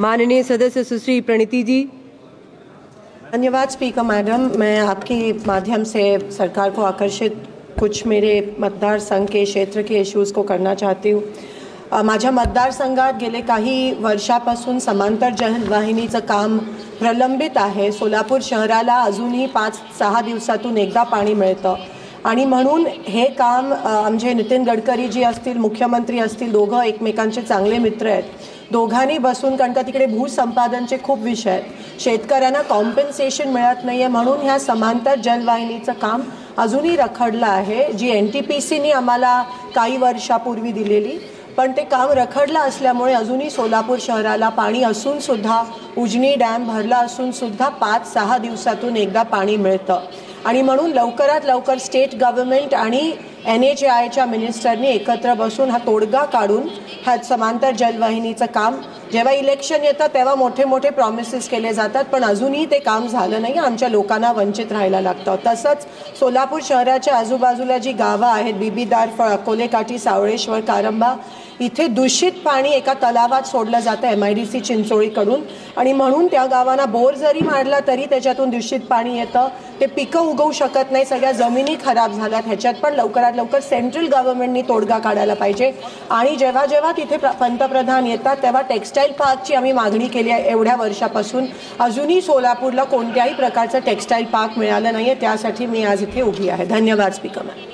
माननीय सदस्य सुश्री प्रणीति जी। धन्यवाद स्पीकर मैडम। मैं आपके माध्यम से सरकार को आकर्षित कुछ मेरे मतदार संघ के क्षेत्र के इश्यूज को करना चाहती हूँ। माझ्या मतदारसंघात गेले काही वर्षापासून समांतर जलवाहिनीचं काम प्रलंबित आहे। सोलापूर शहराला अजूनही 5-6 दिवसातून एकदा पाणी मिळतं आणि म्हणून हे काम आमचे नितीन गडकरी जी असतील, मुख्यमंत्री असतील, दोघं एकमेकांचे चांगले मित्र आहेत। दोघांनी बसून, कारण का तिकडे भूसंपादनचे खूप विषय आहेत, शेतकऱ्यांना कॉम्पेन्सेशन मिळत नाहीये, म्हणून ह्या समांतर जलवाहिनीचं काम अजूनही रखडलं आहे, जी NTPCनी आम्हाला काही वर्षापूर्वी दिलेली, पण ते काम रखडलं असल्यामुळे अजूनही सोलापूर शहराला पाणी असून सुद्धा, उजनी डॅम भरला असून सुद्धा 5-6 दिवसातून एकदा पाणी मिळतं आणि म्हणून लवकरात लवकर स्टेट गव्हर्नमेंट आणि NHAIच्या मिनिस्टरनी एकत्र बसून हा तोडगा काढून हा समांतर जलवाहिनीचं काम, जेव्हा इलेक्शन येतं तेव्हा मोठे मोठे प्रॉमिसेस केले जातात, पण अजूनही ते काम झालं नाही। आमच्या लोकांना वंचित राहायला लागतं। तसंच सोलापूर शहराच्या आजूबाजूला जी गावं आहेत, बीबीदार, अकोले काठी, सावळेश्वर, कारंबा, इथे दूषित पाणी एका तलावात सोडलं जातं MIDC चिंचोळीकडून आणि म्हणून त्या गावांना बोर जरी मारला तरी त्याच्यातून दूषित पाणी येतं। ते पिकं उगवू शकत नाही, सगळ्या जमिनी खराब झाल्यात। ह्याच्यात पण लवकरात लवकर सेंट्रल गव्हर्नमेंटनी तोडगा काढायला पाहिजे आणि जेव्हा जेव्हा तिथे पंतप्रधान येतात तेव्हा टेक्स्टाईल पार्कची आम्ही मागणी केली आहे एवढ्या वर्षापासून। अजूनही सोलापूरला कोणत्याही प्रकारचं टेक्स्टाईल पार्क मिळालं नाहीये, त्यासाठी मी आज इथे उभी आहे। धन्यवाद स्पीकर मॅम।